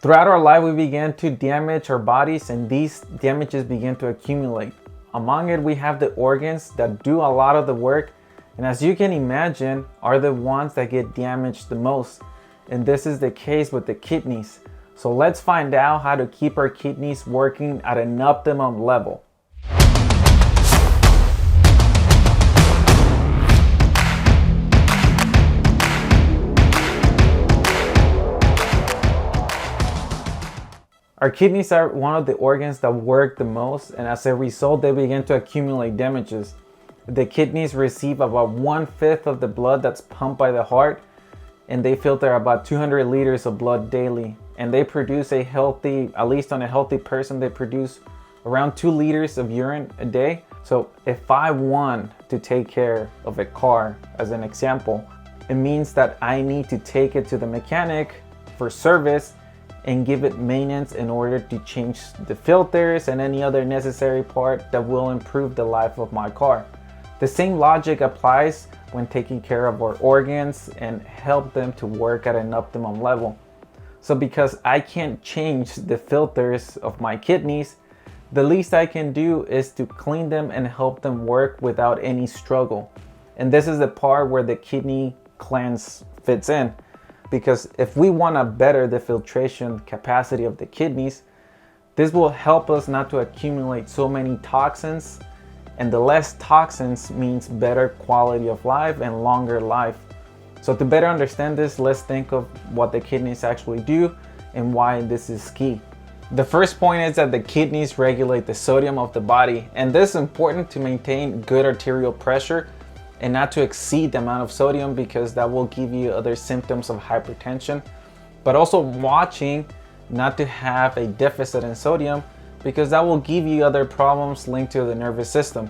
Throughout our life, we begin to damage our bodies, and these damages begin to accumulate. Among it, we have the organs that do a lot of the work, and as you can imagine, are the ones that get damaged the most. And this is the case with the kidneys. So let's find out how to keep our kidneys working at an optimum level. Our kidneys are one of the organs that work the most, and as a result, they begin to accumulate damages. The kidneys receive about 1/5 of the blood that's pumped by the heart, and they filter about 200 liters of blood daily. And they produce a healthy, at least on a healthy person, they produce around 2 liters of urine a day. So if I want to take care of a car, as an example, it means that I need to take it to the mechanic for service and give it maintenance in order to change the filters and any other necessary part that will improve the life of my car. The same logic applies when taking care of our organs and help them to work at an optimum level. So because I can't change the filters of my kidneys, the least I can do is to clean them and help them work without any struggle. And this is the part where the kidney cleanse fits in. Because if we want to better the filtration capacity of the kidneys, this will help us not to accumulate so many toxins, and the less toxins means better quality of life and longer life. So to better understand this, let's think of what the kidneys actually do and why this is key. The first point is that the kidneys regulate the sodium of the body, and this is important to maintain good arterial pressure and not to exceed the amount of sodium, because that will give you other symptoms of hypertension. But also watching not to have a deficit in sodium, because that will give you other problems linked to the nervous system.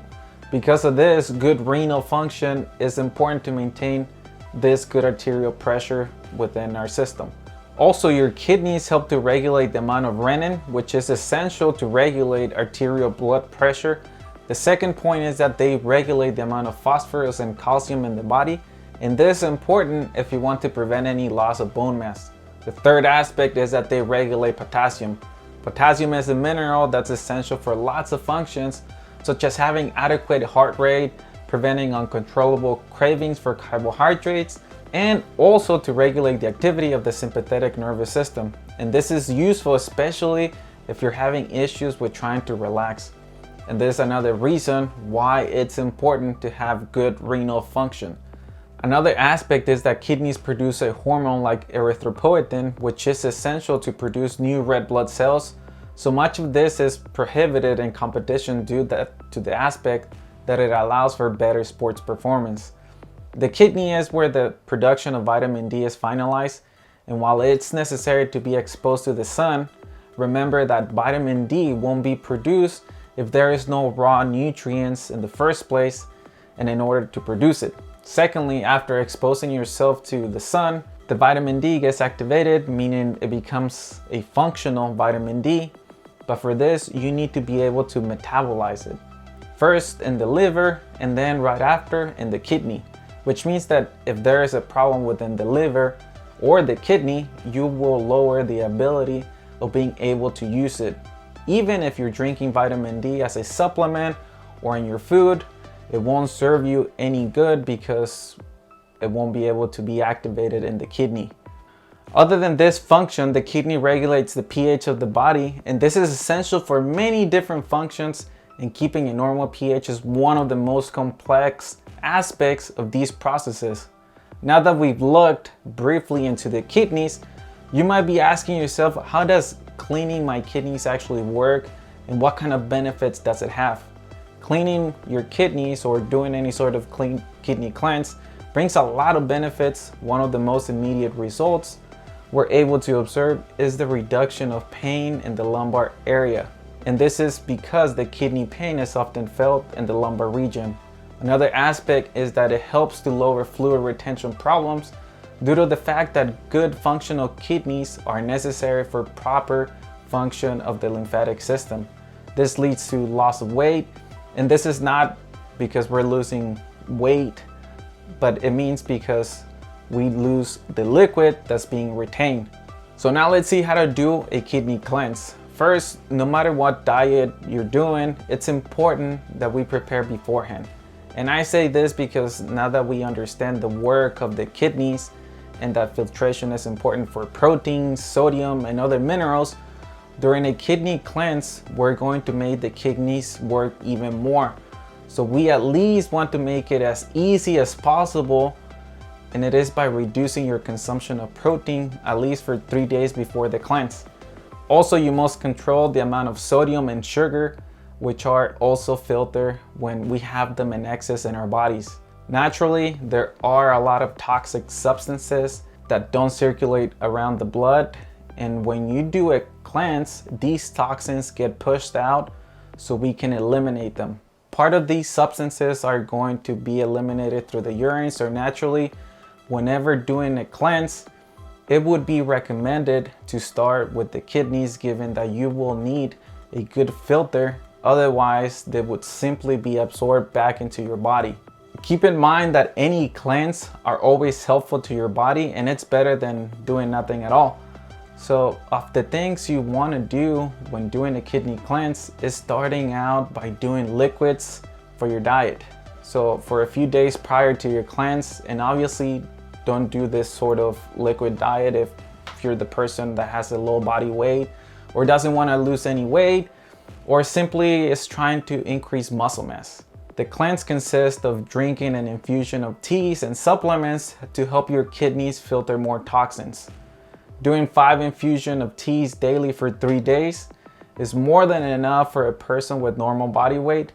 Because of this, good renal function is important to maintain this good arterial pressure within our system. Also, your kidneys help to regulate the amount of renin, which is essential to regulate arterial blood pressure. The second point is that they regulate the amount of phosphorus and calcium in the body, and this is important if you want to prevent any loss of bone mass. The third aspect is that they regulate potassium. Potassium is a mineral that's essential for lots of functions, such as having adequate heart rate, preventing uncontrollable cravings for carbohydrates, and also to regulate the activity of the sympathetic nervous system. And this is useful especially if you're having issues with trying to relax. And this is another reason why it's important to have good renal function. Another aspect is that kidneys produce a hormone like erythropoietin, which is essential to produce new red blood cells. So much of this is prohibited in competition due to the aspect that it allows for better sports performance. The kidney is where the production of vitamin D is finalized, and while it's necessary to be exposed to the sun, remember that vitamin D won't be produced if there is no raw nutrients in the first place and in order to produce it. Secondly, after exposing yourself to the sun, the vitamin D gets activated, meaning it becomes a functional vitamin D. But for this, you need to be able to metabolize it. First in the liver, and then right after in the kidney. Which means that if there is a problem within the liver or the kidney, you will lower the ability of being able to use it. Even if you're drinking vitamin D as a supplement or in your food, it won't serve you any good because it won't be able to be activated in the kidney. Other than this function, the kidney regulates the pH of the body, and this is essential for many different functions, and keeping a normal pH is one of the most complex aspects of these processes. Now that we've looked briefly into the kidneys, you might be asking yourself, how does cleaning my kidneys actually work, and what kind of benefits does it have? Cleaning your kidneys or doing any sort of clean kidney cleanse brings a lot of benefits. One of the most immediate results we're able to observe is the reduction of pain in the lumbar area. And this is because the kidney pain is often felt in the lumbar region. Another aspect is that it helps to lower fluid retention problems due to the fact that good functional kidneys are necessary for proper function of the lymphatic system. This leads to loss of weight, and this is not because we're losing weight, but it means because we lose the liquid that's being retained. So now let's see how to do a kidney cleanse. First, no matter what diet you're doing, it's important that we prepare beforehand. And I say this because now that we understand the work of the kidneys and that filtration is important for proteins, sodium, and other minerals, during a kidney cleanse, we're going to make the kidneys work even more. So we at least want to make it as easy as possible, and it is by reducing your consumption of protein at least for 3 days before the cleanse. Also, you must control the amount of sodium and sugar, which are also filtered when we have them in excess in our bodies. Naturally, there are a lot of toxic substances that don't circulate around the blood, and when you do a cleanse, these toxins get pushed out so we can eliminate them. Part of these substances are going to be eliminated through the urine, so naturally, whenever doing a cleanse, it would be recommended to start with the kidneys, given that you will need a good filter, otherwise they would simply be absorbed back into your body. Keep in mind that any cleanse are always helpful to your body, and it's better than doing nothing at all. So of the things you want to do when doing a kidney cleanse is starting out by doing liquids for your diet. So for a few days prior to your cleanse, and obviously don't do this sort of liquid diet if you're the person that has a low body weight or doesn't want to lose any weight or simply is trying to increase muscle mass. The cleanse consists of drinking an infusion of teas and supplements to help your kidneys filter more toxins. Doing 5 infusions of teas daily for 3 days is more than enough for a person with normal body weight,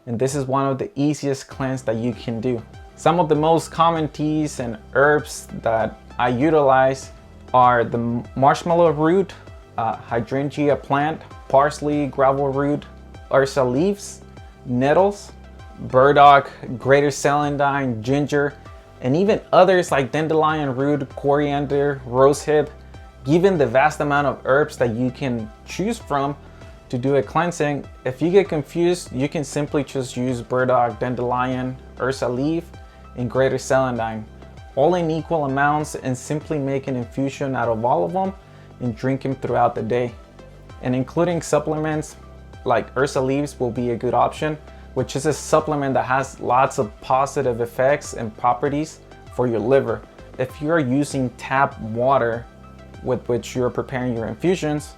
and this is one of the easiest cleanse that you can do. Some of the most common teas and herbs that I utilize are the marshmallow root, hydrangea plant, parsley, gravel root, ursa leaves, nettles, burdock, greater celandine, ginger, and even others like dandelion root, coriander, rosehip. Given the vast amount of herbs that you can choose from to do a cleansing, if you get confused, you can simply just use burdock, dandelion, ursa leaf, and greater celandine, all in equal amounts, and simply make an infusion out of all of them and drink them throughout the day. And including supplements like ursa leaves will be a good option, which is a supplement that has lots of positive effects and properties for your liver. If you're using tap water with which you're preparing your infusions,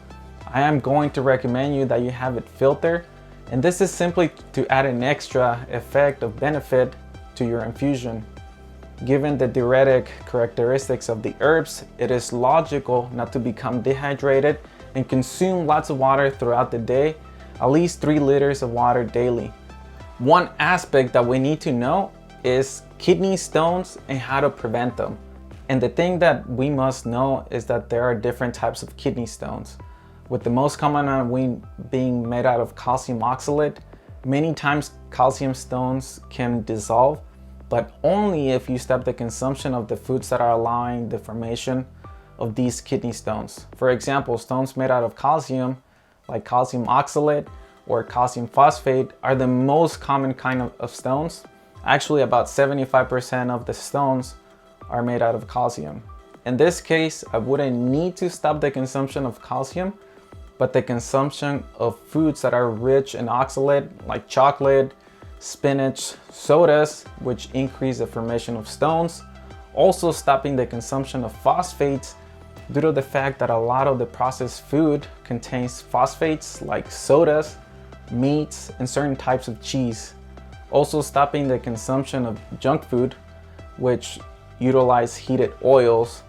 I am going to recommend you that you have it filtered, and this is simply to add an extra effect of benefit to your infusion. Given the diuretic characteristics of the herbs, it is logical not to become dehydrated and consume lots of water throughout the day, at least 3 liters of water daily. One aspect that we need to know is kidney stones and how to prevent them. And the thing that we must know is that there are different types of kidney stones, with the most common one being made out of calcium oxalate. Many times calcium stones can dissolve, but only if you stop the consumption of the foods that are allowing the formation of these kidney stones. For example, stones made out of calcium, like calcium oxalate or calcium phosphate, are the most common kind of stones. Actually, about 75% of the stones are made out of calcium. In this case, I wouldn't need to stop the consumption of calcium, but the consumption of foods that are rich in oxalate, like chocolate, spinach, sodas, which increase the formation of stones. Also stopping the consumption of phosphates due to the fact that a lot of the processed food contains phosphates like sodas, meats, and certain types of cheese. Also stopping the consumption of junk food, which utilize heated oils.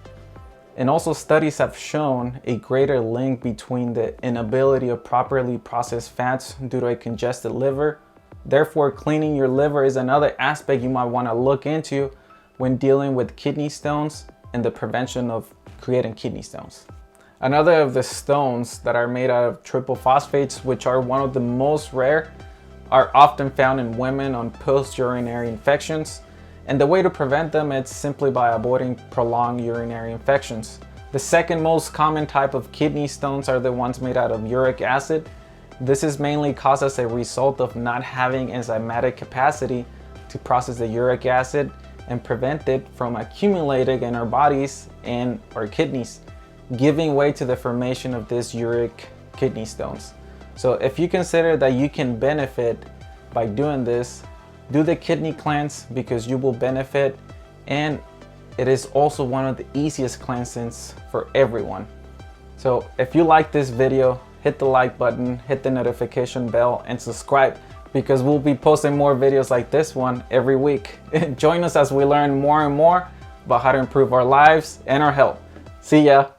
And also studies have shown a greater link between the inability of properly processed fats due to a congested liver. Therefore, cleaning your liver is another aspect you might want to look into when dealing with kidney stones and the prevention of creating kidney stones. Another of the stones that are made out of triple phosphates, which are one of the most rare, are often found in women on post-urinary infections. And the way to prevent them is simply by avoiding prolonged urinary infections. The second most common type of kidney stones are the ones made out of uric acid. This is mainly caused as a result of not having enzymatic capacity to process the uric acid and prevent it from accumulating in our bodies and our kidneys. giving way to the formation of these uric kidney stones. So if you consider that you can benefit by doing this, do the kidney cleanse because you will benefit, and it is also one of the easiest cleansings for everyone. So if you like this video, hit the like button, hit the notification bell, and subscribe because we'll be posting more videos like this one every week. Join us as we learn more and more about how to improve our lives and our health. See ya.